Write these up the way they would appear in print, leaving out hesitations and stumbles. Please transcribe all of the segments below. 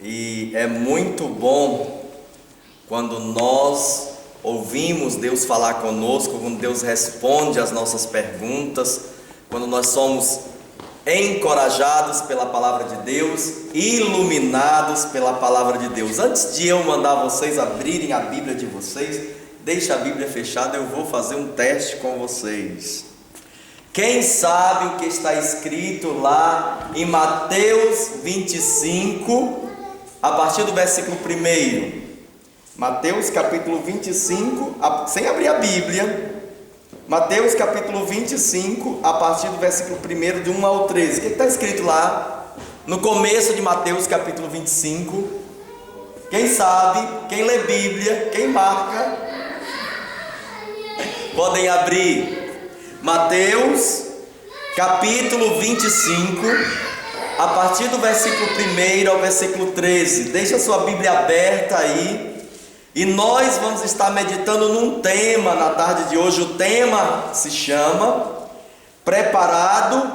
E é muito bom quando nós ouvimos Deus falar conosco, quando Deus responde às nossas perguntas, quando nós somos encorajados pela palavra de Deus, iluminados pela palavra de Deus. Antes de eu mandar vocês abrirem a Bíblia de vocês, deixa a Bíblia fechada, eu vou fazer um teste com vocês. Quem sabe o que está escrito lá em Mateus 25, a partir do versículo 1? Mateus capítulo 25, sem abrir a Bíblia. Mateus capítulo 25, a partir do versículo 1, de 1 ao 13. O que está escrito lá no começo de Mateus capítulo 25? Quem sabe? Quem lê Bíblia? Quem marca? Podem abrir. Mateus capítulo 25, a partir do versículo 1 ao versículo 13. Deixa a sua Bíblia aberta aí. E nós vamos estar meditando num tema na tarde de hoje. O tema se chama Preparado,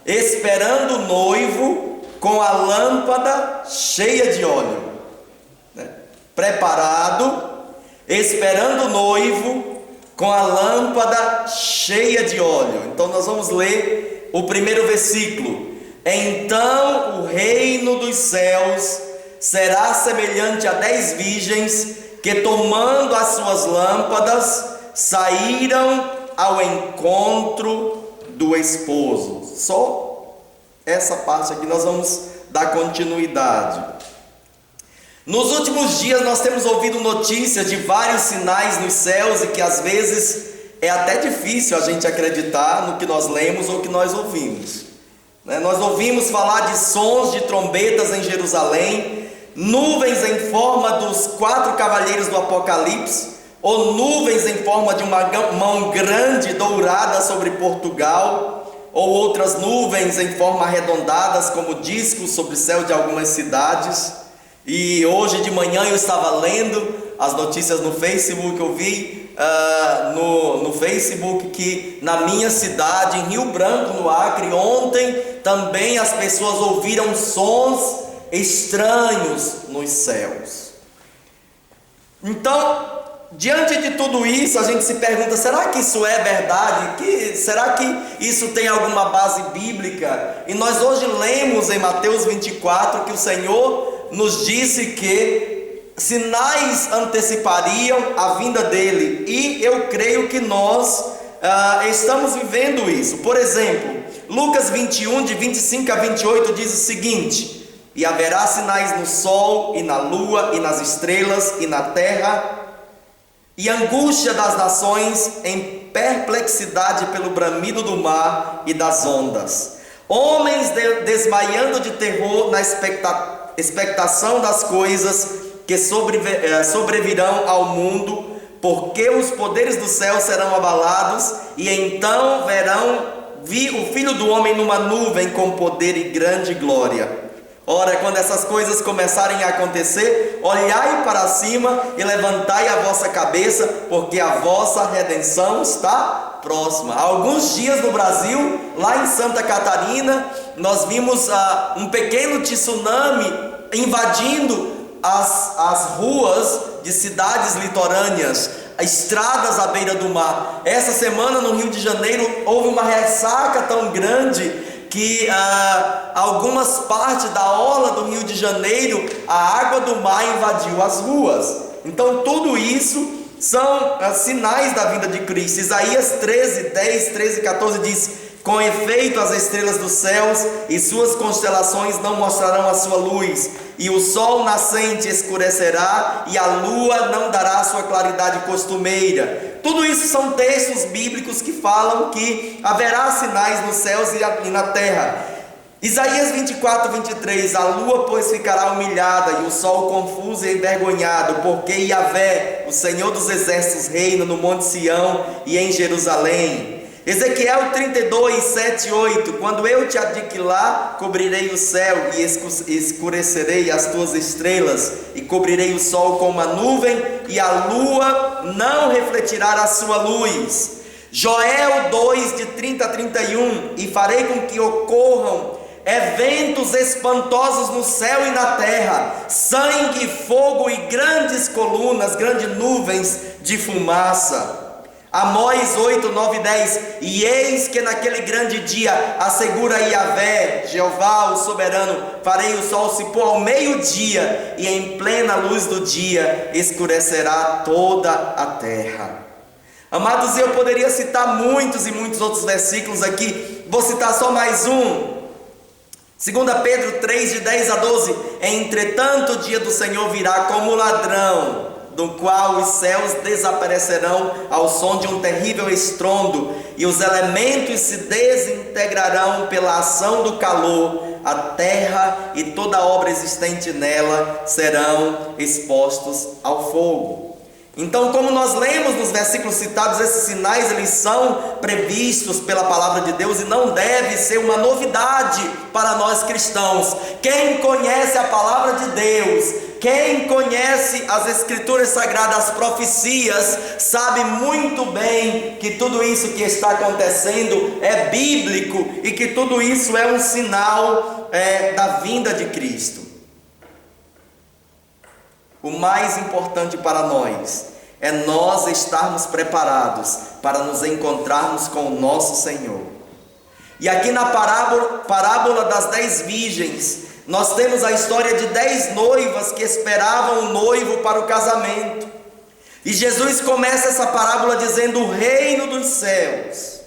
Esperando o Noivo com a Lâmpada Cheia de Óleo. Preparado, esperando o noivo com a lâmpada cheia de óleo. Então nós vamos ler o primeiro versículo. Então o reino dos céus será semelhante a 10 virgens que, tomando as suas lâmpadas, saíram ao encontro do esposo. Só essa parte aqui nós vamos dar continuidade. Nos últimos dias nós temos ouvido notícias de vários sinais nos céus e que às vezes é até difícil a gente acreditar no que nós lemos ou que nós ouvimos. Nós ouvimos falar de sons de trombetas em Jerusalém, nuvens em forma dos 4 cavaleiros do Apocalipse, ou nuvens em forma de uma mão grande dourada sobre Portugal, ou outras nuvens em forma arredondadas como discos sobre o céu de algumas cidades. E hoje de manhã eu estava lendo as notícias no Facebook. Eu vi no Facebook que na minha cidade, em Rio Branco, no Acre, ontem também as pessoas ouviram sons estranhos nos céus. Então, diante de tudo isso, a gente se pergunta: será que isso é verdade? Será que isso tem alguma base bíblica? E nós hoje lemos em Mateus 24 que o Senhor nos disse que sinais antecipariam a vinda dele, e eu creio que nós estamos vivendo isso. Por exemplo, Lucas 21, de 25 a 28 diz o seguinte: e haverá sinais no sol, e na lua, e nas estrelas, e na terra, e angústia das nações, em perplexidade pelo bramido do mar e das ondas, homens desmaiando de terror na expectação das coisas que sobrevirão ao mundo, porque os poderes do céu serão abalados, e então verão o Filho do Homem numa nuvem com poder e grande glória. Ora, quando essas coisas começarem a acontecer, olhai para cima e levantai a vossa cabeça, porque a vossa redenção está próxima. Há alguns dias no Brasil, lá em Santa Catarina, nós vimos um pequeno tsunami invadindo as ruas de cidades litorâneas, estradas à beira do mar. Essa semana no Rio de Janeiro houve uma ressaca tão grande que algumas partes da orla do Rio de Janeiro, a água do mar invadiu as ruas. Então tudo isso são sinais da vinda de Cristo. Isaías 13, 10, 13 e 14 diz: com efeito as estrelas dos céus e suas constelações não mostrarão a sua luz, e o sol nascente escurecerá, e a lua não dará a sua claridade costumeira. Tudo isso são textos bíblicos que falam que haverá sinais nos céus e na terra. Isaías 24, 23: a lua, pois, ficará humilhada, e o sol confuso e envergonhado, porque Yahvé, o Senhor dos exércitos, reina no monte Sião e em Jerusalém. Ezequiel 32, 7 e 8: quando eu te aniquilar, cobrirei o céu e escurecerei as tuas estrelas, e cobrirei o sol com uma nuvem, e a lua não refletirá a sua luz. Joel 2, de 30 a 31: e farei com que ocorram eventos espantosos no céu e na terra, sangue, fogo e grandes colunas, grandes nuvens de fumaça. Amós 8, 9 e 10. E eis que naquele grande dia, assegura Yahvé, Jeová o soberano, farei o sol se pôr ao meio-dia, e em plena luz do dia escurecerá toda a terra. Amados, eu poderia citar muitos e muitos outros versículos aqui, vou citar só mais um. 2 Pedro 3, de 10 a 12. Entretanto o dia do Senhor virá como ladrão, do qual os céus desaparecerão ao som de um terrível estrondo, e os elementos se desintegrarão pela ação do calor. A terra e toda a obra existente nela serão expostos ao fogo. Então, como nós lemos nos versículos citados, esses sinais eles são previstos pela palavra de Deus e não deve ser uma novidade para nós cristãos. Quem conhece a palavra de Deus, quem conhece as escrituras sagradas, as profecias, sabe muito bem que tudo isso que está acontecendo é bíblico e que tudo isso é um sinal da vinda de Cristo. O mais importante para nós é nós estarmos preparados para nos encontrarmos com o nosso Senhor. E aqui na parábola das 10 virgens, nós temos a história de 10 noivas que esperavam o noivo para o casamento. E Jesus começa essa parábola dizendo: o reino dos céus.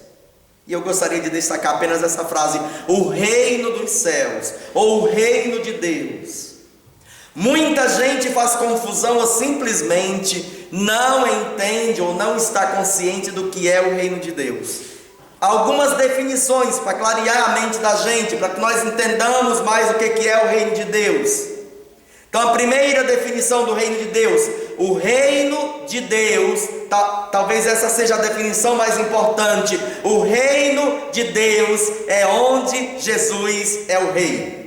E eu gostaria de destacar apenas essa frase: o reino dos céus, ou o reino de Deus. Muita gente faz confusão ou simplesmente não entende ou não está consciente do que é o reino de Deus. Algumas definições para clarear a mente da gente, para que nós entendamos mais o que é o reino de Deus. Então, a primeira definição do reino de Deus: o reino de Deus, talvez essa seja a definição mais importante. O reino de Deus é onde Jesus é o rei.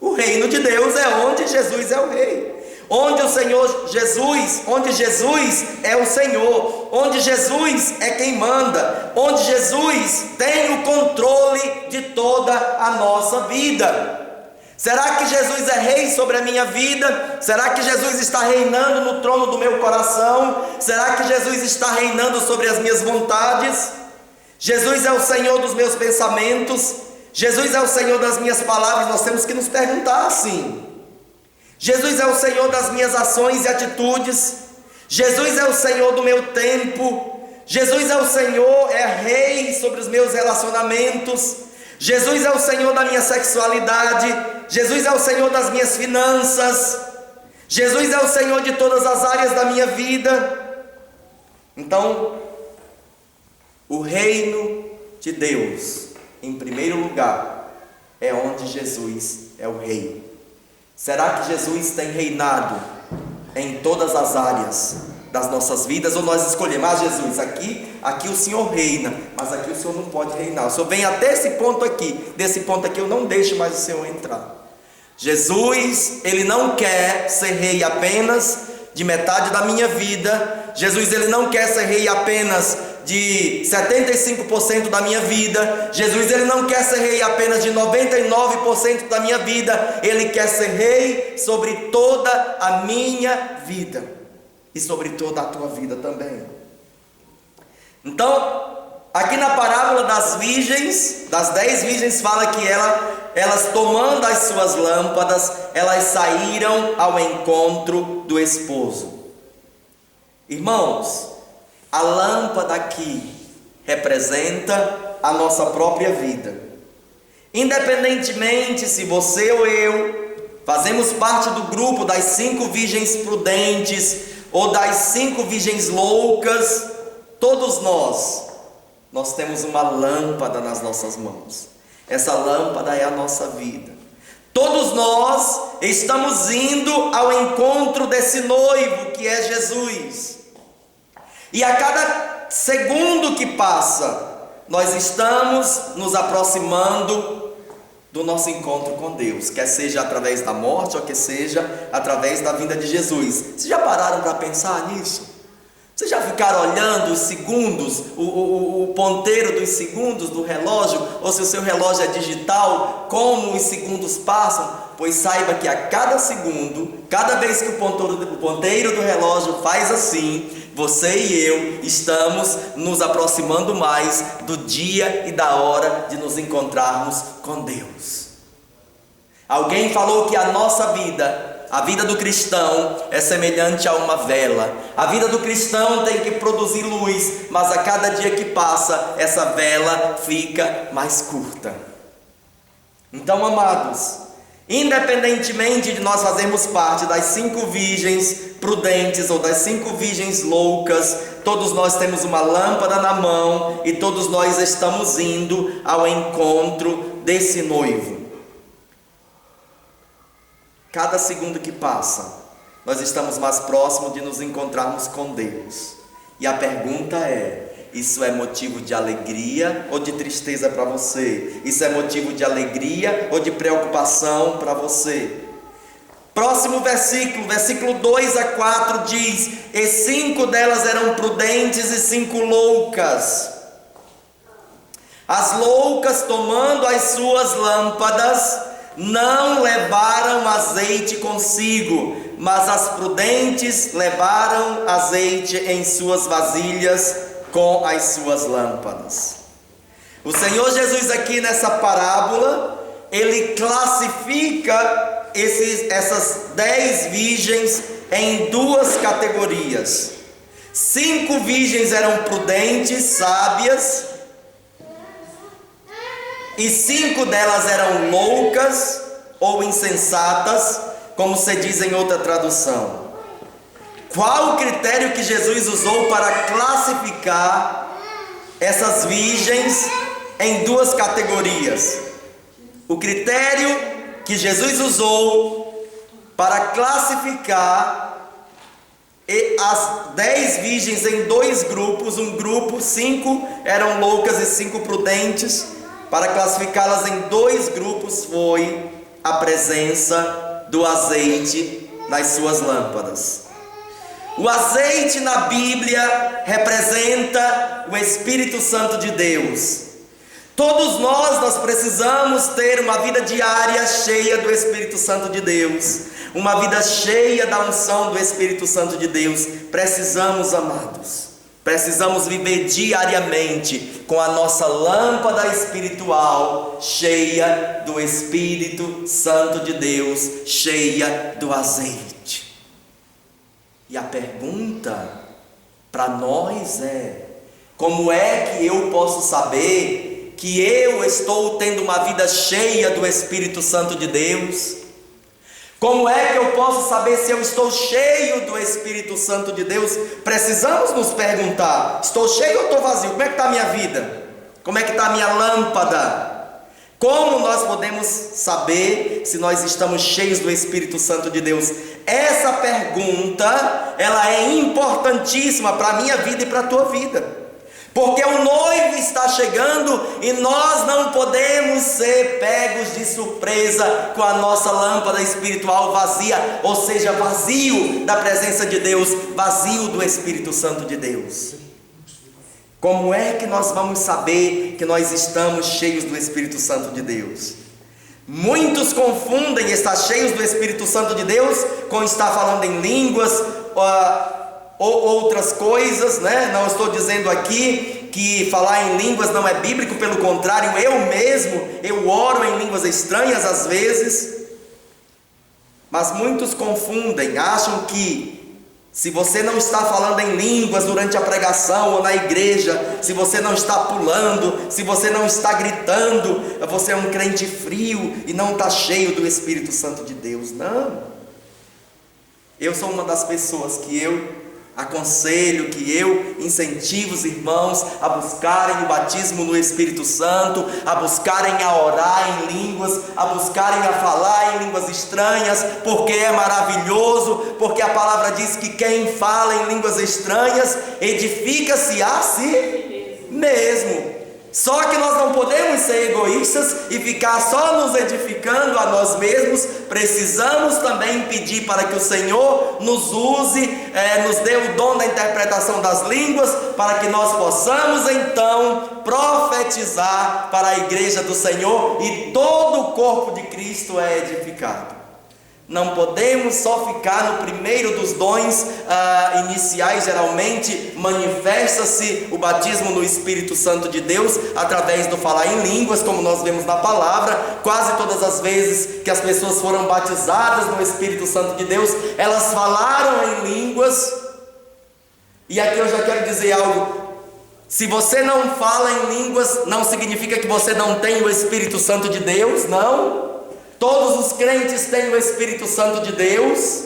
O reino de Deus é onde Jesus é o rei, onde o Senhor Jesus, onde Jesus é o Senhor, onde Jesus é quem manda, onde Jesus tem o controle de toda a nossa vida. Será que Jesus é rei sobre a minha vida? Será que Jesus está reinando no trono do meu coração? Será que Jesus está reinando sobre as minhas vontades? Jesus é o Senhor dos meus pensamentos? Jesus é o Senhor das minhas palavras? Nós temos que nos perguntar assim. Jesus é o Senhor das minhas ações e atitudes? Jesus é o Senhor do meu tempo? Jesus é o Senhor, é rei sobre os meus relacionamentos? Jesus é o Senhor da minha sexualidade? Jesus é o Senhor das minhas finanças? Jesus é o Senhor de todas as áreas da minha vida? Então, o reino de Deus, em primeiro lugar, é onde Jesus é o rei. Será que Jesus tem reinado em todas as áreas das nossas vidas? Ou nós escolhemos: Jesus, aqui o Senhor reina, mas aqui o Senhor não pode reinar. O Senhor vem até esse ponto aqui, desse ponto aqui eu não deixo mais o Senhor entrar. Jesus, Ele não quer ser rei apenas de metade da minha vida. Jesus, Ele não quer ser rei apenas de 75% da minha vida. Jesus, Ele não quer ser rei apenas de 99% da minha vida. Ele quer ser rei sobre toda a minha vida e sobre toda a tua vida também. Então, aqui na parábola das virgens, das 10 virgens, fala que elas tomando as suas lâmpadas, elas saíram ao encontro do esposo. Irmãos, a lâmpada aqui representa a nossa própria vida. Independentemente se você ou eu fazemos parte do grupo das 5 virgens prudentes ou das 5 virgens loucas, todos nós temos uma lâmpada nas nossas mãos. Essa lâmpada é a nossa vida. Todos nós estamos indo ao encontro desse noivo que é Jesus. E a cada segundo que passa, nós estamos nos aproximando do nosso encontro com Deus, quer seja através da morte ou que seja através da vinda de Jesus. Vocês já pararam para pensar nisso? Vocês já ficaram olhando os segundos, o ponteiro dos segundos do relógio, ou se o seu relógio é digital, como os segundos passam? Pois saiba que a cada segundo, cada vez que o ponteiro do relógio faz assim, você e eu estamos nos aproximando mais do dia e da hora de nos encontrarmos com Deus. Alguém falou que a nossa vida, a vida do cristão, é semelhante a uma vela. A vida do cristão tem que produzir luz, mas a cada dia que passa, essa vela fica mais curta. Então, amados, independentemente de nós fazermos parte das 5 virgens prudentes ou das 5 virgens loucas, todos nós temos uma lâmpada na mão e todos nós estamos indo ao encontro desse noivo. Cada segundo que passa, nós estamos mais próximos de nos encontrarmos com Deus. E a pergunta é: isso é motivo de alegria ou de tristeza para você? Isso é motivo de alegria ou de preocupação para você? Próximo versículo, versículo 2 a 4 diz: e 5 delas eram prudentes e 5 loucas. As loucas, tomando as suas lâmpadas, não levaram azeite consigo, mas as prudentes levaram azeite em suas vasilhas com as suas lâmpadas. O Senhor Jesus aqui nessa parábola, ele classifica essas 10 virgens em 2 categorias. 5 virgens eram prudentes, sábias, e 5 delas eram loucas ou insensatas, como se diz em outra tradução. Qual o critério que Jesus usou para classificar essas virgens em 2 categorias? O critério que Jesus usou para classificar as 10 virgens em 2 grupos, um grupo, 5 eram loucas e 5 prudentes, para classificá-las em 2 grupos foi a presença do azeite nas suas lâmpadas. O azeite na Bíblia representa o Espírito Santo de Deus. Todos nós precisamos ter uma vida diária cheia do Espírito Santo de Deus, uma vida cheia da unção do Espírito Santo de Deus. Precisamos, amados, precisamos viver diariamente com a nossa lâmpada espiritual cheia do Espírito Santo de Deus, cheia do azeite. E a pergunta para nós é: como é que eu posso saber que eu estou tendo uma vida cheia do Espírito Santo de Deus? Como é que eu posso saber se eu estou cheio do Espírito Santo de Deus? Precisamos nos perguntar: estou cheio ou estou vazio? Como é que está a minha vida? Como é que está a minha lâmpada? Como nós podemos saber se nós estamos cheios do Espírito Santo de Deus? Essa pergunta, ela é importantíssima para a minha vida e para a tua vida. Porque o noivo está chegando e nós não podemos ser pegos de surpresa com a nossa lâmpada espiritual vazia, ou seja, vazio da presença de Deus, vazio do Espírito Santo de Deus. Como é que nós vamos saber que nós estamos cheios do Espírito Santo de Deus? Muitos confundem estar cheios do Espírito Santo de Deus com estar falando em línguas, ou outras coisas, né? Não estou dizendo aqui que falar em línguas não é bíblico, pelo contrário, eu oro em línguas estranhas às vezes, mas muitos confundem, acham que se você não está falando em línguas durante a pregação ou na igreja, se você não está pulando, se você não está gritando, você é um crente frio e não está cheio do Espírito Santo de Deus. Não, eu sou uma das pessoas que eu aconselho, que eu incentivo os irmãos a buscarem o batismo no Espírito Santo, a buscarem a orar em línguas, a buscarem a falar em línguas estranhas, porque é maravilhoso, porque a palavra diz que quem fala em línguas estranhas edifica-se a si mesmo. Só que nós não podemos ser egoístas e ficar só nos edificando a nós mesmos. Precisamos também pedir para que o Senhor nos use, nos dê o dom da interpretação das línguas, para que nós possamos então profetizar para a igreja do Senhor e todo o corpo de Cristo é edificado. Não podemos só ficar no primeiro dos dons iniciais. Geralmente manifesta-se o batismo no Espírito Santo de Deus através do falar em línguas, como nós vemos na palavra. Quase todas as vezes que as pessoas foram batizadas no Espírito Santo de Deus, elas falaram em línguas. E aqui eu já quero dizer algo: se você não fala em línguas, não significa que você não tem o Espírito Santo de Deus, não. Todos os crentes têm o Espírito Santo de Deus,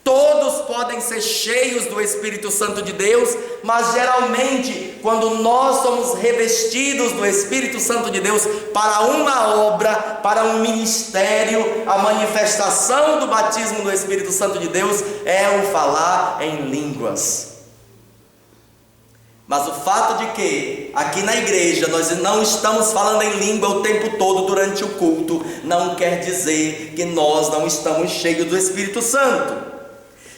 todos podem ser cheios do Espírito Santo de Deus, mas geralmente, quando nós somos revestidos do Espírito Santo de Deus para uma obra, para um ministério, a manifestação do batismo do Espírito Santo de Deus é o falar em línguas. Mas o fato de que aqui na igreja nós não estamos falando em língua o tempo todo durante o culto, não quer dizer que nós não estamos cheios do Espírito Santo.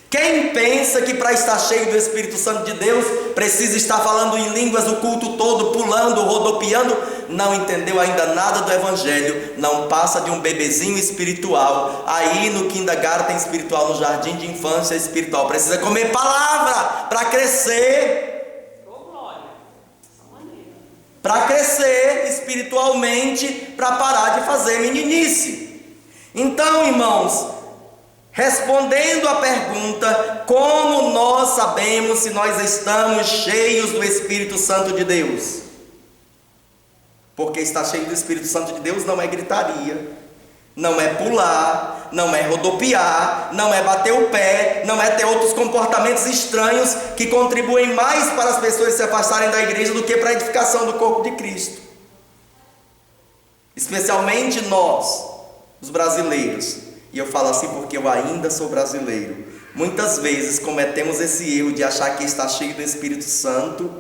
Quem pensa que para estar cheio do Espírito Santo de Deus precisa estar falando em línguas o culto todo, pulando, rodopiando, não entendeu ainda nada do Evangelho, não passa de um bebezinho espiritual, aí no kindergarten espiritual, no jardim de infância espiritual. Precisa comer palavra para crescer. Para crescer espiritualmente, para parar de fazer meninice. Então, irmãos, respondendo à pergunta, como nós sabemos se nós estamos cheios do Espírito Santo de Deus? Porque estar cheio do Espírito Santo de Deus não é gritaria, não é pular, não é rodopiar, não é bater o pé, não é ter outros comportamentos estranhos que contribuem mais para as pessoas se afastarem da igreja do que para a edificação do corpo de Cristo. Especialmente nós, os brasileiros, e eu falo assim porque eu ainda sou brasileiro, muitas vezes cometemos esse erro de achar que está cheio do Espírito Santo,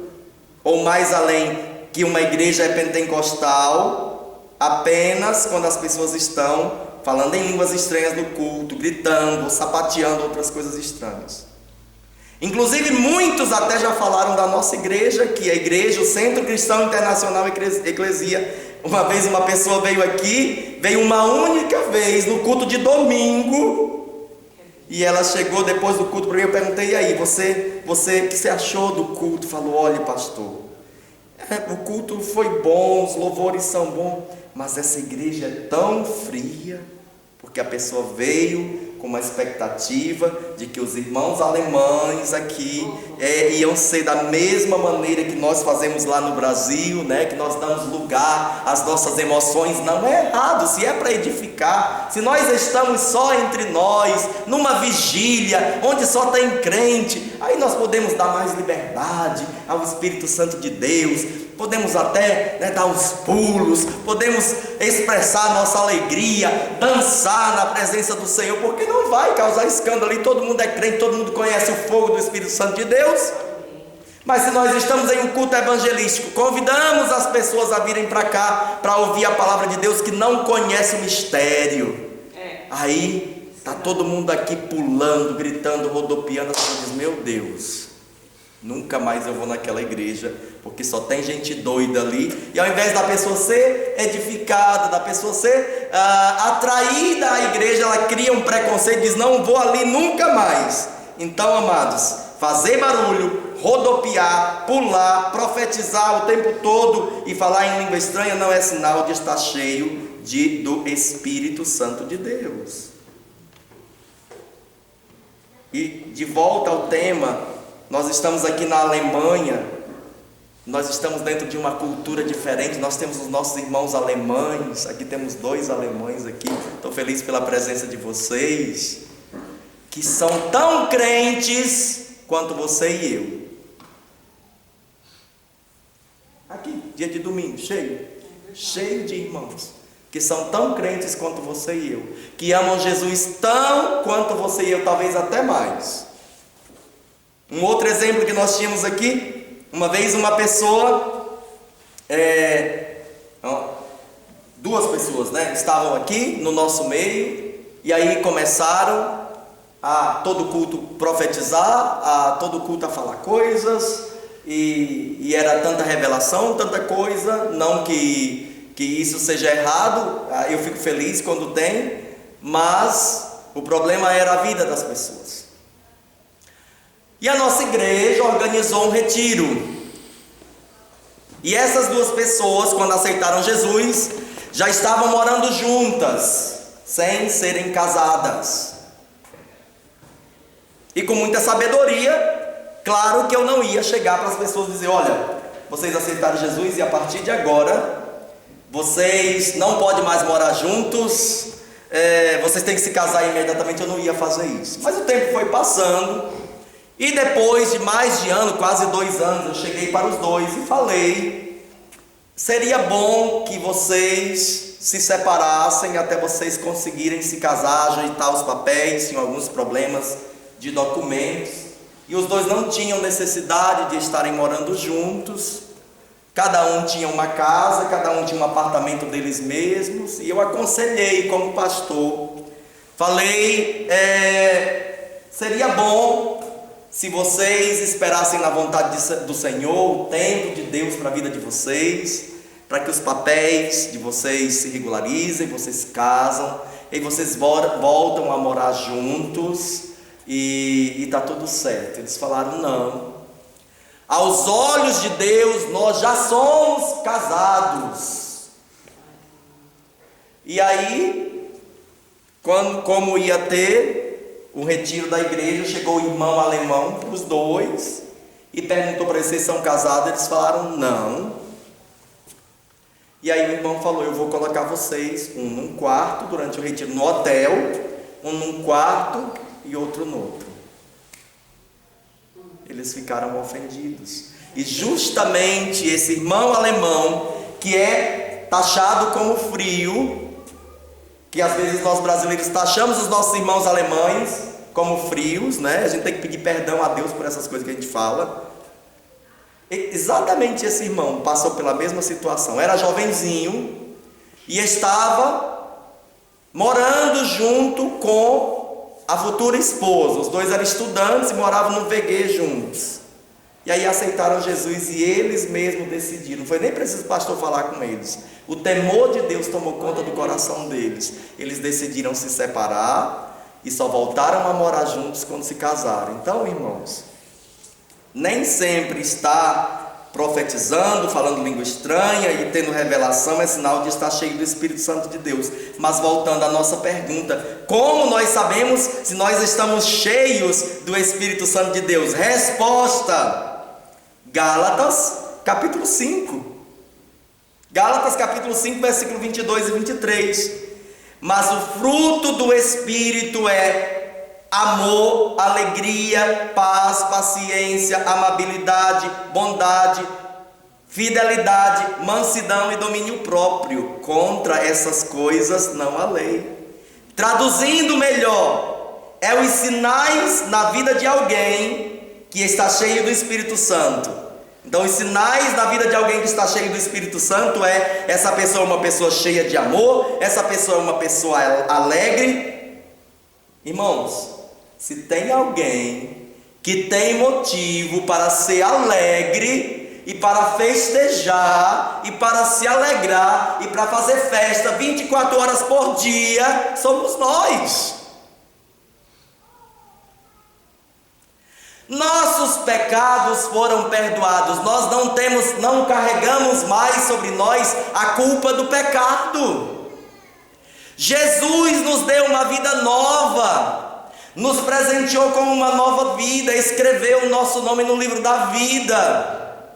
ou mais além, que uma igreja é pentecostal, apenas quando as pessoas estão falando em línguas estranhas no culto, gritando, sapateando outras coisas estranhas. Inclusive muitos até já falaram da nossa igreja, que a igreja, o Centro Cristão Internacional Eclesia. Uma vez uma pessoa veio aqui, veio uma única vez no culto de domingo, e ela chegou depois do culto para mim. Eu perguntei: e aí, você o que você achou do culto? Falou: olha, pastor, o culto foi bom, os louvores são bons, mas essa igreja é tão fria, porque a pessoa veio com uma expectativa de que os irmãos alemães aqui iam ser da mesma maneira que nós fazemos lá no Brasil, né? Que nós damos lugar às nossas emoções. Não é errado, se é para edificar, se nós estamos só entre nós, numa vigília, onde só tem crente, aí nós podemos dar mais liberdade ao Espírito Santo de Deus, podemos até dar uns pulos, podemos expressar nossa alegria, dançar na presença do Senhor, porque não vai causar escândalo ali, todo mundo é crente, todo mundo conhece o fogo do Espírito Santo de Deus. Mas se nós estamos em um culto evangelístico, convidamos as pessoas a virem para cá, para ouvir a palavra de Deus, que não conhece o mistério, aí está todo mundo aqui pulando, gritando, rodopiando, as pessoas dizem: meu Deus, nunca mais eu vou naquela igreja, porque só tem gente doida ali. E ao invés da pessoa ser edificada, da pessoa ser atraída à igreja, ela cria um preconceito, diz: não vou ali nunca mais. Então, amados, fazer barulho, rodopiar, pular, profetizar o tempo todo e falar em língua estranha não é sinal de estar cheio do Espírito Santo de Deus. E de volta ao tema, nós estamos aqui na Alemanha, nós estamos dentro de uma cultura diferente, nós temos os nossos irmãos alemães, aqui temos 2 alemães aqui, estou feliz pela presença de vocês, que são tão crentes quanto você e eu. Aqui, dia de domingo, cheio de irmãos, que são tão crentes quanto você e eu, que amam Jesus tão quanto você e eu, talvez até mais. Um outro exemplo que nós tínhamos aqui, uma vez uma pessoa Duas pessoas, né, estavam aqui no nosso meio, e aí começaram a todo culto profetizar, a todo culto a falar coisas, e era tanta revelação, tanta coisa, não que isso seja errado, eu fico feliz quando tem, mas o problema era a vida das pessoas. E a nossa igreja organizou um retiro, e essas duas pessoas, quando aceitaram Jesus, já estavam morando juntas, sem serem casadas. E com muita sabedoria, claro que eu não ia chegar para as pessoas e dizer: olha, vocês aceitaram Jesus e a partir de agora, vocês não podem mais morar juntos, vocês têm que se casar imediatamente. Eu não ia fazer isso. Mas o tempo foi passando, e depois de mais de ano, quase 2 anos, eu cheguei para os dois e falei: seria bom que vocês se separassem até vocês conseguirem se casar, ajeitar os papéis, tinham alguns problemas de documentos, e os dois não tinham necessidade de estarem morando juntos, cada um tinha uma casa, cada um tinha um apartamento deles mesmos, e eu aconselhei como pastor, falei: seria bom se vocês esperassem na vontade do Senhor, o tempo de Deus para a vida de vocês, para que os papéis de vocês se regularizem, vocês se casam, e vocês voltam a morar juntos, e está tudo certo. Eles falaram: não, aos olhos de Deus nós já somos casados. E aí, como ia ter o retiro da igreja, chegou o irmão alemão para os dois e perguntou para eles: vocês são casados? Eles falaram: não. E aí o irmão falou: eu vou colocar vocês um num quarto durante o retiro no hotel, um num quarto e outro no outro. Eles ficaram ofendidos, e justamente esse irmão alemão, que é taxado como frio, que às vezes nós brasileiros taxamos os nossos irmãos alemães como frios, né? A gente tem que pedir perdão a Deus por essas coisas que a gente fala. Exatamente esse irmão passou pela mesma situação, era jovenzinho e estava morando junto com a futura esposa. Os dois eram estudantes e moravam no VG juntos, e aí aceitaram Jesus, e eles mesmos decidiram, não foi nem preciso o pastor falar com eles, o temor de Deus tomou conta do coração deles. Eles decidiram se separar e só voltaram a morar juntos quando se casaram. Então, irmãos, nem sempre está profetizando, falando língua estranha e tendo revelação é sinal de estar cheio do Espírito Santo de Deus. Mas voltando à nossa pergunta: como nós sabemos se nós estamos cheios do Espírito Santo de Deus? Resposta: Gálatas capítulo 5. Gálatas capítulo 5, versículo 22 e 23. Mas o fruto do Espírito é amor, alegria, paz, paciência, amabilidade, bondade, fidelidade, mansidão e domínio próprio. Contra essas coisas não há lei. Traduzindo melhor, é os sinais na vida de alguém que está cheio do Espírito Santo. Então, os sinais na vida de alguém que está cheio do Espírito Santo é: essa pessoa é uma pessoa cheia de amor, essa pessoa é uma pessoa alegre. Irmãos, se tem alguém que tem motivo para ser alegre e para festejar e para se alegrar e para fazer festa 24 horas por dia, somos nós. Nossos pecados foram perdoados, nós não carregamos mais sobre nós a culpa do pecado. Jesus nos deu uma vida nova, nos presenteou com uma nova vida, escreveu o nosso nome no livro da vida.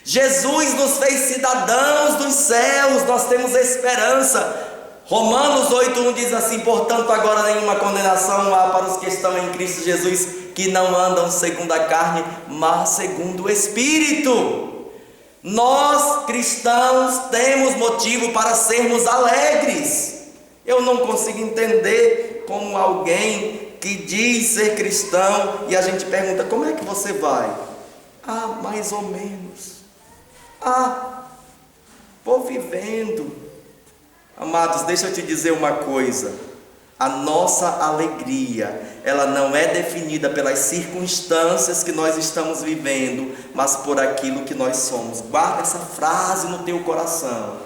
Jesus nos fez cidadãos dos céus, nós temos esperança. Romanos 8:1 diz assim: portanto agora nenhuma condenação há para os que estão em Cristo Jesus, que não andam segundo a carne, mas segundo o Espírito. Nós cristãos temos motivo para sermos alegres. Eu não consigo entender como alguém que diz ser cristão, e a gente pergunta: como é que você vai? Mais ou menos. vou vivendo. Amados, deixa eu te dizer uma coisa. A nossa alegria, ela não é definida pelas circunstâncias que nós estamos vivendo, mas por aquilo que nós somos. Guarda essa frase no teu coração.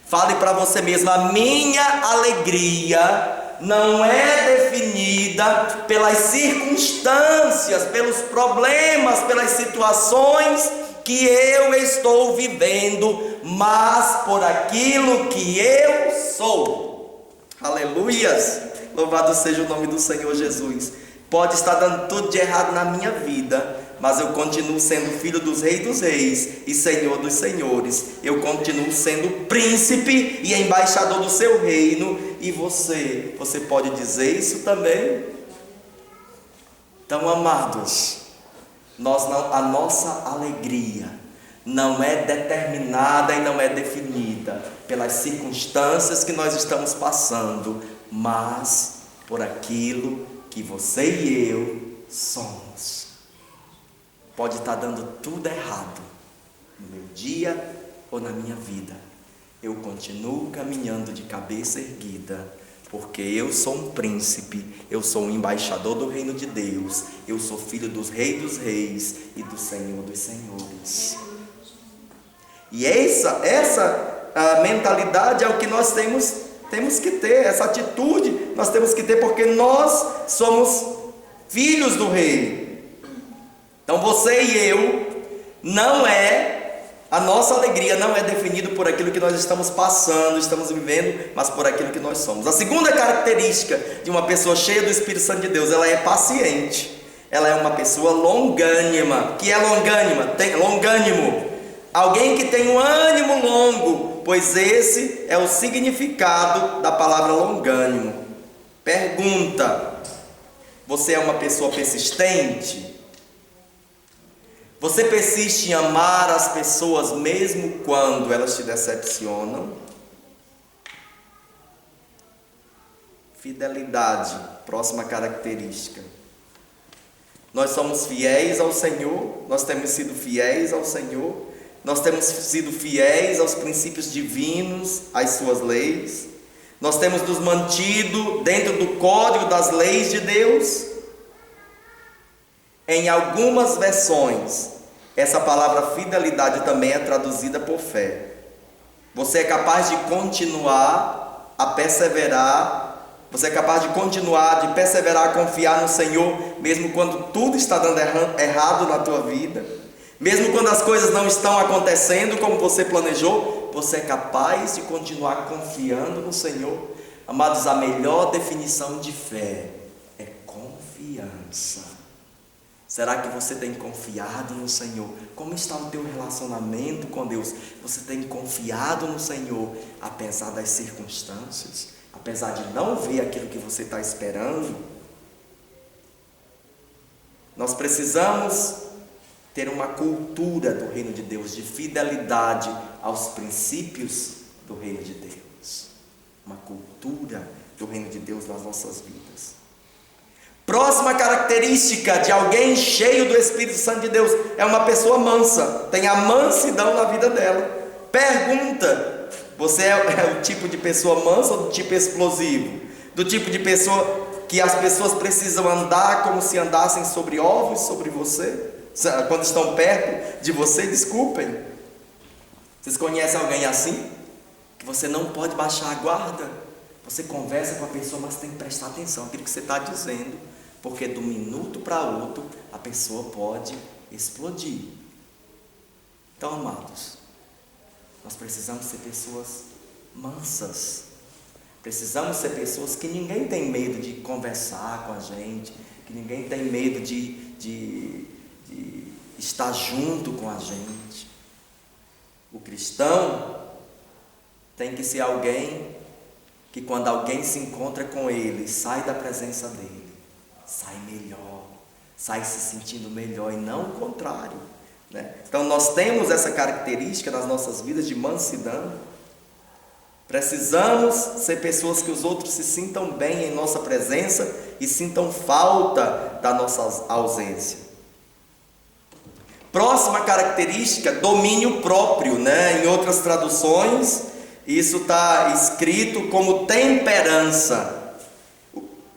Fale para você mesmo: a minha alegria não é definida pelas circunstâncias, pelos problemas, pelas situações que eu estou vivendo, mas por aquilo que eu sou. Aleluias! Louvado seja o nome do Senhor Jesus. Pode estar dando tudo de errado na minha vida, mas eu continuo sendo filho dos reis e senhor dos senhores. Eu continuo sendo príncipe e embaixador do seu reino. E você pode dizer isso também? Então, amados, a nossa alegria não é determinada e não é definida pelas circunstâncias que nós estamos passando, mas por aquilo que você e eu somos. Pode estar dando tudo errado no meu dia ou na minha vida, eu continuo caminhando de cabeça erguida, porque eu sou um príncipe, eu sou um embaixador do reino de Deus, eu sou filho dos reis e do Senhor dos senhores. E essa mentalidade é o que nós temos que ter, essa atitude nós temos que ter, porque nós somos filhos do rei. Então você e eu, a nossa alegria não é definida por aquilo que nós estamos passando, estamos vivendo, mas por aquilo que nós somos. A segunda característica de uma pessoa cheia do Espírito Santo de Deus, ela é paciente, ela é uma pessoa longânima. Que é longânima? Longânimo, alguém que tem um ânimo longo, pois esse é o significado da palavra longânimo. Pergunta: você é uma pessoa persistente? Você persiste em amar as pessoas mesmo quando elas te decepcionam? Fidelidade, próxima característica. Nós somos fiéis ao Senhor, nós temos sido fiéis ao Senhor, nós temos sido fiéis aos princípios divinos, às suas leis, nós temos nos mantido dentro do código das leis de Deus. Em algumas versões, essa palavra fidelidade também é traduzida por fé. Você é capaz de continuar a perseverar, você é capaz de continuar, de perseverar, a confiar no Senhor, mesmo quando tudo está dando errado na tua vida, mesmo quando as coisas não estão acontecendo como você planejou, você é capaz de continuar confiando no Senhor. Amados, a melhor definição de fé é confiança. Será que você tem confiado no Senhor? Como está o teu relacionamento com Deus? Você tem confiado no Senhor, apesar das circunstâncias? Apesar de não ver aquilo que você está esperando? Nós precisamos ter uma cultura do reino de Deus, de fidelidade aos princípios do reino de Deus. Uma cultura do reino de Deus nas nossas vidas. Próxima característica de alguém cheio do Espírito Santo de Deus é uma pessoa mansa, tem a mansidão na vida dela. Pergunta: você é o tipo de pessoa mansa ou do tipo explosivo? Do tipo de pessoa que as pessoas precisam andar como se andassem sobre ovos sobre você? Quando estão perto de você, desculpem. Vocês conhecem alguém assim? Que você não pode baixar a guarda. Você conversa com a pessoa, mas tem que prestar atenção naquilo que você está dizendo, porque de um minuto para outro a pessoa pode explodir. Então, amados, nós precisamos ser pessoas mansas. Precisamos ser pessoas que ninguém tem medo de conversar com a gente, que ninguém tem medo de estar junto com a gente. O cristão tem que ser alguém que, quando alguém se encontra com ele, sai da presença dele, sai melhor, sai se sentindo melhor, e não o contrário, né? Então nós temos essa característica nas nossas vidas de mansidão. Precisamos ser pessoas que os outros se sintam bem em nossa presença e sintam falta da nossa ausência. Próxima característica, domínio próprio, né? Em outras traduções, isso está escrito como temperança.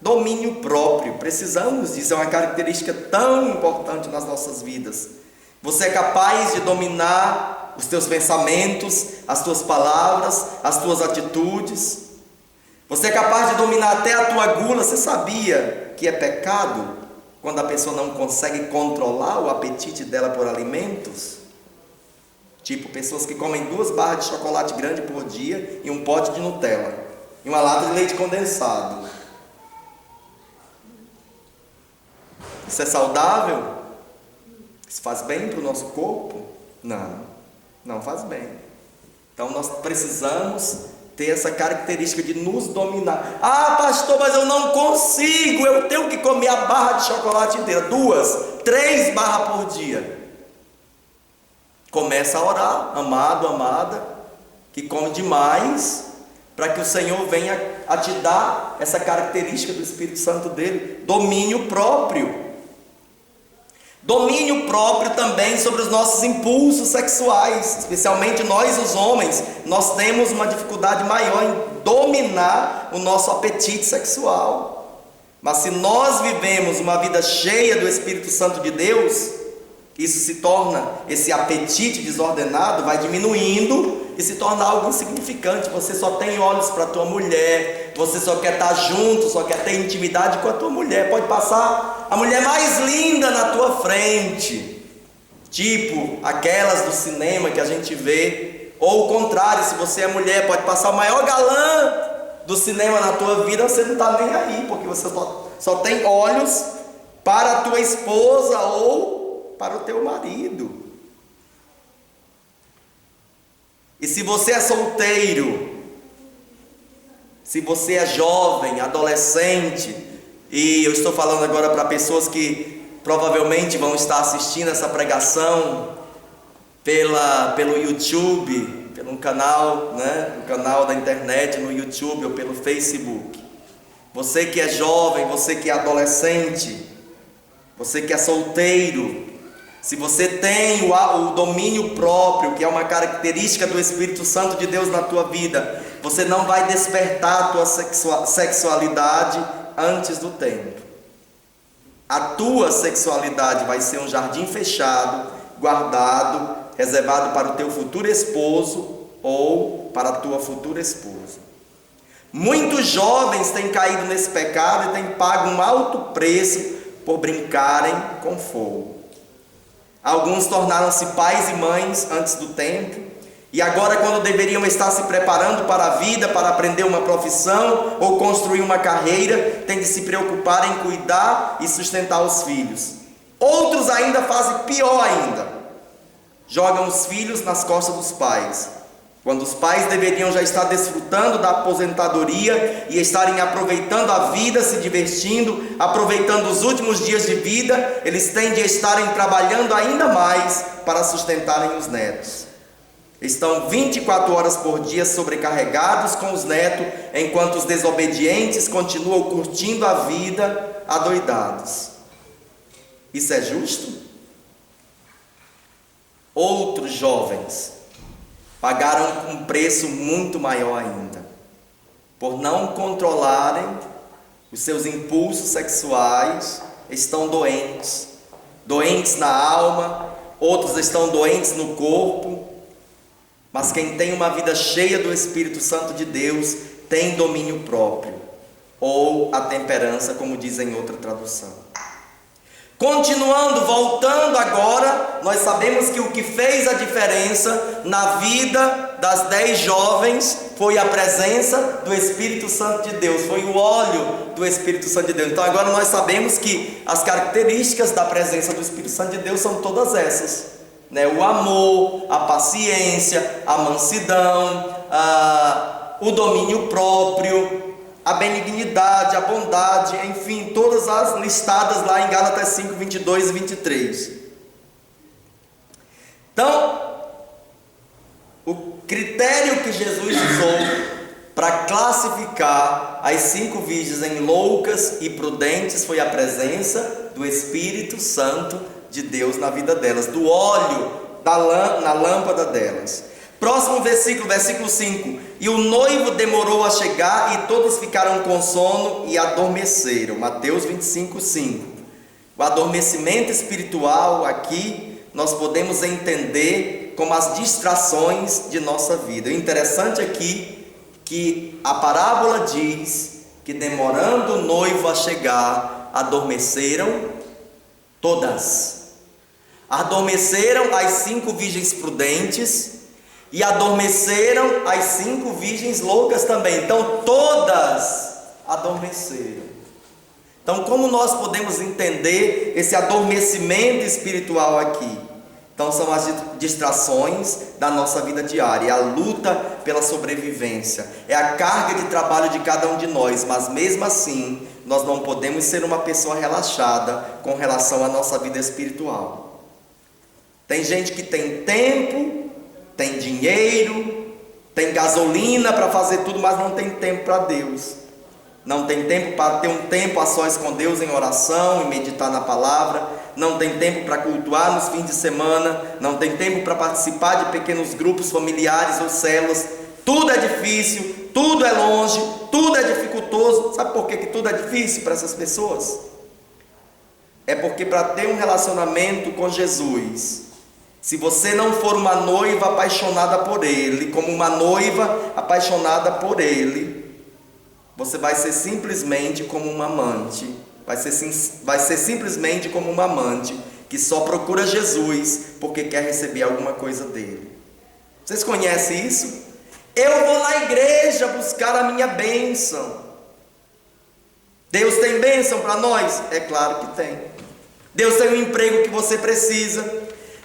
Domínio próprio, precisamos disso, é uma característica tão importante nas nossas vidas. Você é capaz de dominar os teus pensamentos, as tuas palavras, as tuas atitudes. Você é capaz de dominar até a tua gula. Você sabia que é pecado quando a pessoa não consegue controlar o apetite dela por alimentos? Tipo, pessoas que comem 2 barras de chocolate grande por dia e um pote de Nutella e uma lata de leite condensado. Isso é saudável? Isso faz bem para o nosso corpo? Não, não faz bem. Então nós precisamos ter essa característica de nos dominar. Ah, pastor, mas eu não consigo, eu tenho que comer a barra de chocolate inteira, 2, 3 barras por dia. Começa a orar, amado, amada, que come demais, para que o Senhor venha a te dar essa característica do Espírito Santo dele, domínio próprio. Domínio próprio também sobre os nossos impulsos sexuais, especialmente nós os homens, nós temos uma dificuldade maior em dominar o nosso apetite sexual. Mas se nós vivemos uma vida cheia do Espírito Santo de Deus, isso se torna, esse apetite desordenado vai diminuindo e se torna algo insignificante. Você só tem olhos para a tua mulher, você só quer estar junto, só quer ter intimidade com a tua mulher. Pode passar a mulher mais linda na tua frente, tipo aquelas do cinema que a gente vê, ou o contrário, se você é mulher, pode passar o maior galã do cinema na tua vida, você não está nem aí, porque você só tem olhos para a tua esposa ou para o teu marido. E se você é solteiro, se você é jovem, adolescente, e eu estou falando agora para pessoas que provavelmente vão estar assistindo essa pregação pelo YouTube, pelo canal, né, no canal da internet, no YouTube ou pelo Facebook. Você que é jovem, você que é adolescente, você que é solteiro, se você tem o domínio próprio, que é uma característica do Espírito Santo de Deus na tua vida, você não vai despertar a tua sexualidade antes do tempo. A tua sexualidade vai ser um jardim fechado, guardado, reservado para o teu futuro esposo ou para a tua futura esposa. Muitos jovens têm caído nesse pecado e têm pago um alto preço por brincarem com fogo. Alguns tornaram-se pais e mães antes do tempo, e agora, quando deveriam estar se preparando para a vida, para aprender uma profissão ou construir uma carreira, têm de se preocupar em cuidar e sustentar os filhos. Outros ainda fazem pior ainda, jogam os filhos nas costas dos pais, quando os pais deveriam já estar desfrutando da aposentadoria e estarem aproveitando a vida, se divertindo, aproveitando os últimos dias de vida, eles têm de estarem trabalhando ainda mais para sustentarem os netos. Estão 24 horas por dia sobrecarregados com os netos, enquanto os desobedientes continuam curtindo a vida adoidados. Isso é justo? Outros jovens pagaram um preço muito maior ainda, por não controlarem os seus impulsos sexuais, estão doentes, doentes na alma, outros estão doentes no corpo, mas quem tem uma vida cheia do Espírito Santo de Deus, tem domínio próprio, ou a temperança, como diz em outra tradução. Continuando, voltando agora, nós sabemos que o que fez a diferença na vida das 10 jovens foi a presença do Espírito Santo de Deus, foi o óleo do Espírito Santo de Deus. Então agora nós sabemos que as características da presença do Espírito Santo de Deus são todas essas, né? O amor, a paciência, a mansidão, o domínio próprio, a benignidade, a bondade, enfim, todas as listadas lá em Gálatas 5, 22 e 23. Então, o critério que Jesus usou para classificar as 5 virgens em loucas e prudentes foi a presença do Espírito Santo de Deus na vida delas, do óleo na lâmpada delas. Próximo versículo, versículo 5: e o noivo demorou a chegar, e todos ficaram com sono e adormeceram. Mateus 25, 5. O adormecimento espiritual aqui nós podemos entender como as distrações de nossa vida. O interessante aqui que a parábola diz que, demorando o noivo a chegar, adormeceram todas. Adormeceram as 5 virgens prudentes e adormeceram as 5 virgens loucas também. Então todas adormeceram. Então, como nós podemos entender esse adormecimento espiritual aqui? Então, são as distrações da nossa vida diária, é a luta pela sobrevivência, é a carga de trabalho de cada um de nós, mas mesmo assim, nós não podemos ser uma pessoa relaxada com relação à nossa vida espiritual. Tem gente que tem tempo, tem dinheiro, tem gasolina para fazer tudo, mas não tem tempo para Deus. Não tem tempo para ter um tempo a sós com Deus em oração e meditar na palavra. Não tem tempo para cultuar nos fins de semana. Não tem tempo para participar de pequenos grupos familiares ou células. Tudo é difícil, tudo é longe, tudo é dificultoso. Sabe por que tudo é difícil para essas pessoas? É porque para ter um relacionamento com Jesus, se você não for uma noiva apaixonada por Ele, como uma noiva apaixonada por Ele, você vai ser simplesmente como uma amante, vai ser simplesmente como uma amante que só procura Jesus porque quer receber alguma coisa dele. Vocês conhecem isso? Eu vou na igreja buscar a minha bênção. Deus tem bênção para nós? É claro que tem. Deus tem o emprego que você precisa.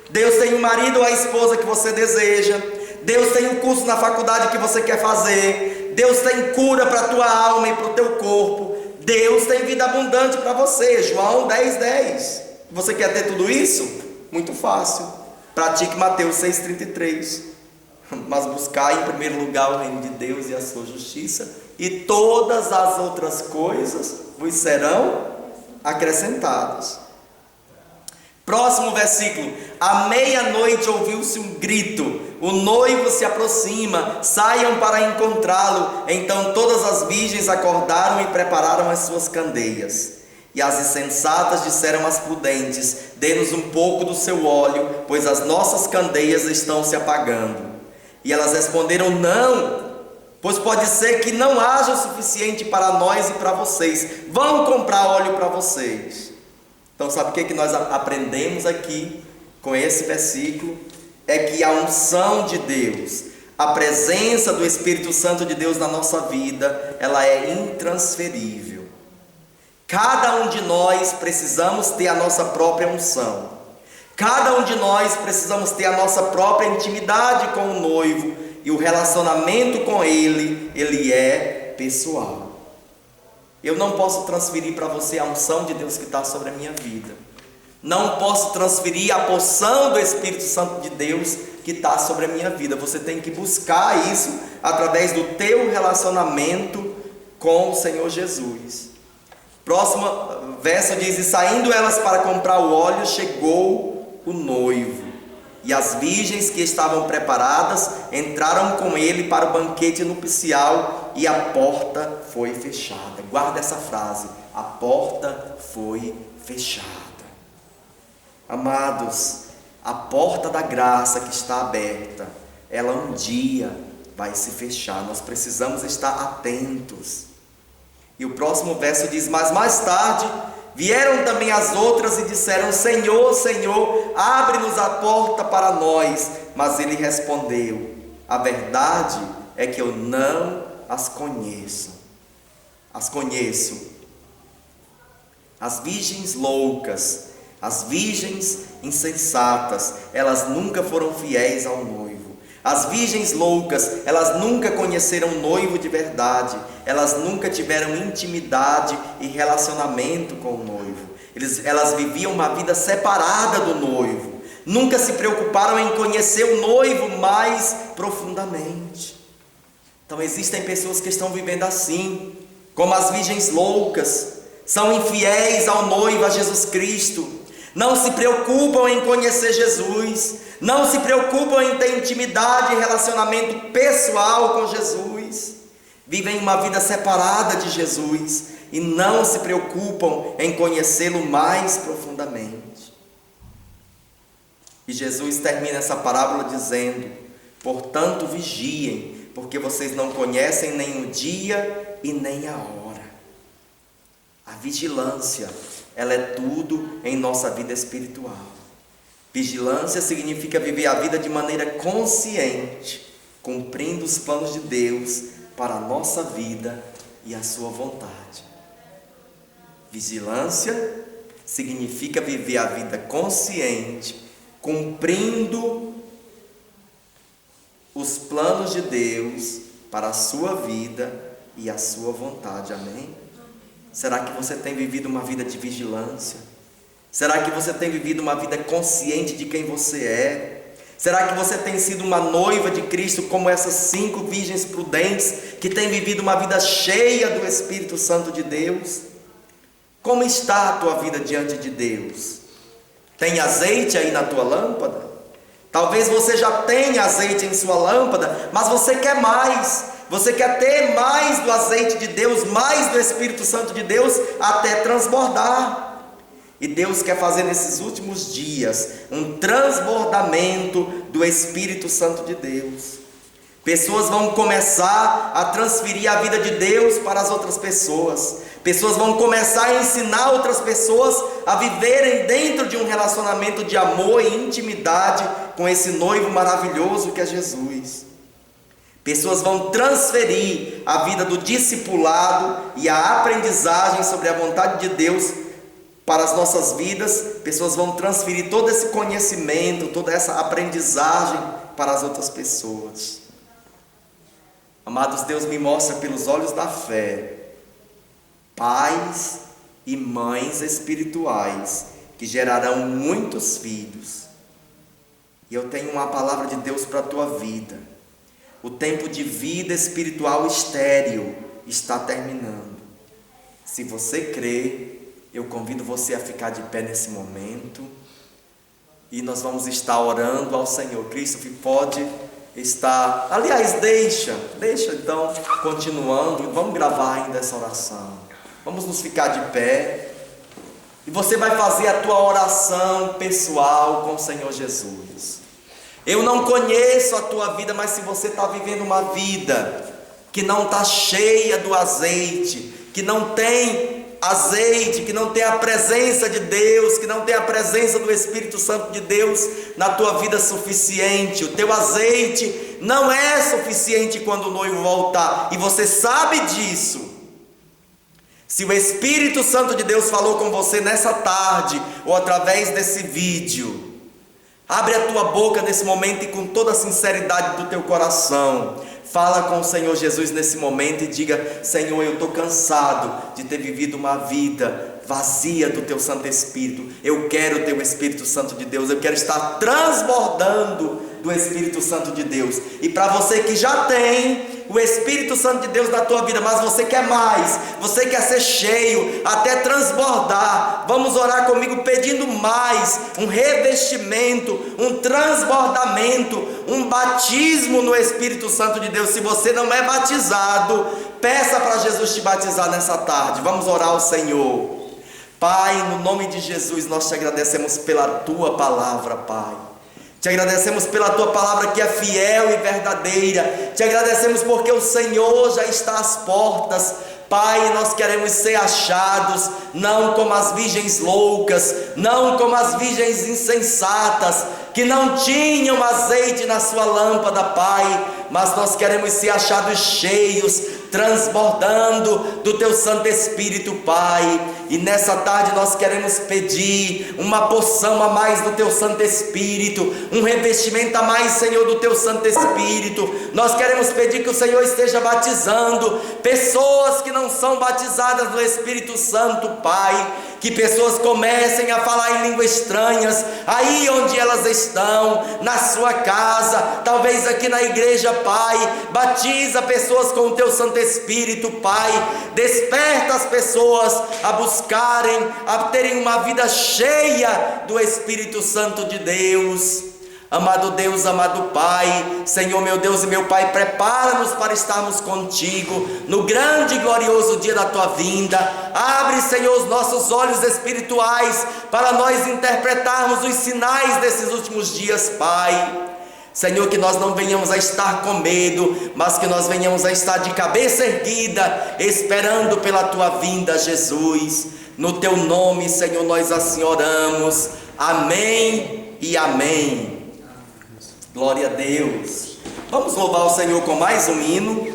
Deus tem o marido ou a esposa que você deseja. Deus tem o curso na faculdade que você quer fazer. Deus tem cura para a tua alma e para o teu corpo. Deus tem vida abundante para você. João 10:10. Você quer ter tudo isso? Muito fácil. Pratique Mateus 6:33. Mas buscar em primeiro lugar o reino de Deus e a sua justiça, e todas as outras coisas vos serão acrescentadas. Próximo versículo: à meia-noite ouviu-se um grito, o noivo se aproxima, saiam para encontrá-lo. Então todas as virgens acordaram e prepararam as suas candeias. E as insensatas disseram às prudentes: dê-nos um pouco do seu óleo, pois as nossas candeias estão se apagando. E elas responderam: não, pois pode ser que não haja o suficiente para nós e para vocês. Vão comprar óleo para vocês. Então, sabe o que nós aprendemos aqui com esse versículo? É que a unção de Deus, a presença do Espírito Santo de Deus na nossa vida, ela é intransferível. Cada um de nós precisamos ter a nossa própria unção. Cada um de nós precisamos ter a nossa própria intimidade com o noivo, e o relacionamento com ele é pessoal. Eu não posso transferir para você a unção de Deus que está sobre a minha vida. Não posso transferir a porção do Espírito Santo de Deus que está sobre a minha vida. Você tem que buscar isso através do teu relacionamento com o Senhor Jesus. Próximo verso diz: e saindo elas para comprar o óleo, chegou o noivo, e as virgens que estavam preparadas entraram com ele para o banquete nupcial, e a porta foi fechada. Guarda essa frase: a porta foi fechada. Amados, a porta da graça que está aberta, ela um dia vai se fechar. Nós precisamos estar atentos. E o próximo verso diz: mas mais tarde vieram também as outras e disseram: Senhor, Senhor, abre-nos a porta para nós. Mas ele respondeu: a verdade é que eu não as conheço. As conheço. As virgens loucas, as virgens insensatas, elas nunca foram fiéis ao noivo. As virgens loucas, elas nunca conheceram o noivo de verdade. Elas nunca tiveram intimidade e relacionamento com o noivo. Elas viviam uma vida separada do noivo. Nunca se preocuparam em conhecer o noivo mais profundamente. Então existem pessoas que estão vivendo assim, como as virgens loucas. São infiéis ao noivo, a Jesus Cristo. não se preocupam em conhecer Jesus, não se preocupam em ter intimidade e relacionamento pessoal com Jesus, vivem uma vida separada de Jesus e não se preocupam em conhecê-lo mais profundamente. E Jesus termina essa parábola dizendo: portanto vigiem, porque vocês não conhecem nem o dia e nem a hora. A vigilância, ela é tudo em nossa vida espiritual. Vigilância significa viver a vida de maneira consciente, cumprindo os planos de Deus para a nossa vida e a sua vontade. Vigilância significa viver a vida consciente, cumprindo os planos de Deus para a sua vida e a sua vontade. Amém? Será que você tem vivido uma vida de vigilância? Será que você tem vivido uma vida consciente de quem você é? Será que você tem sido uma noiva de Cristo como essas 5 virgens prudentes que têm vivido uma vida cheia do Espírito Santo de Deus? Como está a tua vida diante de Deus? Tem azeite aí na tua lâmpada? Talvez você já tenha azeite em sua lâmpada, mas você quer mais. Você quer ter mais do azeite de Deus, mais do Espírito Santo de Deus, até transbordar. E Deus quer fazer nesses últimos dias um transbordamento do Espírito Santo de Deus. Pessoas vão começar a transferir a vida de Deus para as outras pessoas. Pessoas vão começar a ensinar outras pessoas a viverem dentro de um relacionamento de amor e intimidade com esse noivo maravilhoso que é Jesus. Pessoas vão transferir a vida do discipulado e a aprendizagem sobre a vontade de Deus para as nossas vidas. Pessoas vão transferir todo esse conhecimento, toda essa aprendizagem para as outras pessoas. Amados, Deus me mostra pelos olhos da fé pais e mães espirituais que gerarão muitos filhos. E eu tenho uma palavra de Deus para a tua vida. O tempo de vida espiritual estéril está terminando. Se você crê, eu convido você a ficar de pé nesse momento e nós vamos estar orando ao Senhor. Cristo pode estar, aliás, deixa então, continuando, vamos gravar ainda essa oração. Vamos nos ficar de pé e você vai fazer a tua oração pessoal com o Senhor Jesus. Eu não conheço a tua vida, mas se você está vivendo uma vida que não está cheia do azeite, que não tem azeite, que não tem a presença de Deus, que não tem a presença do Espírito Santo de Deus na tua vida suficiente, o teu azeite não é suficiente quando o noivo voltar, e você sabe disso. Se o Espírito Santo de Deus falou com você nessa tarde, ou através desse vídeo, abre a tua boca nesse momento e com toda a sinceridade do teu coração, fala com o Senhor Jesus nesse momento e diga: Senhor, eu estou cansado de ter vivido uma vida vazia do teu Santo Espírito. Eu quero o teu Espírito Santo de Deus, eu quero estar transbordando do Espírito Santo de Deus. E para você que já tem o Espírito Santo de Deus na tua vida, mas você quer mais, você quer ser cheio, até transbordar, vamos orar comigo pedindo mais, um revestimento, um transbordamento, um batismo no Espírito Santo de Deus. Se você não é batizado, peça para Jesus te batizar nessa tarde. Vamos orar ao Senhor. Pai, no nome de Jesus, nós te agradecemos pela tua palavra, Pai. Te agradecemos pela tua palavra que é fiel e verdadeira. Te agradecemos porque o Senhor já está às portas. Pai, nós queremos ser achados, não como as virgens loucas, não como as virgens insensatas, que não tinham azeite na sua lâmpada, Pai, mas nós queremos ser achados cheios, transbordando do teu Santo Espírito, Pai. E nessa tarde nós queremos pedir uma porção a mais do teu Santo Espírito, um revestimento a mais, Senhor, do teu Santo Espírito. Nós queremos pedir que o Senhor esteja batizando pessoas que não são batizadas no Espírito Santo, Pai. Que pessoas comecem a falar em línguas estranhas, aí onde elas estão, na sua casa, talvez aqui na igreja, Pai. Batiza pessoas com o teu Santo Espírito, Pai, desperta as pessoas a buscarem, a terem uma vida cheia do Espírito Santo de Deus. Amado Deus, amado Pai, Senhor meu Deus e meu Pai, prepara-nos para estarmos contigo no grande e glorioso dia da tua vinda. Abre, Senhor, os nossos olhos espirituais para nós interpretarmos os sinais desses últimos dias, Pai. Senhor, que nós não venhamos a estar com medo, mas que nós venhamos a estar de cabeça erguida, esperando pela tua vinda, Jesus. No teu nome, Senhor, nós assim oramos. Amém e amém. Glória a Deus. Vamos louvar o Senhor com mais um hino.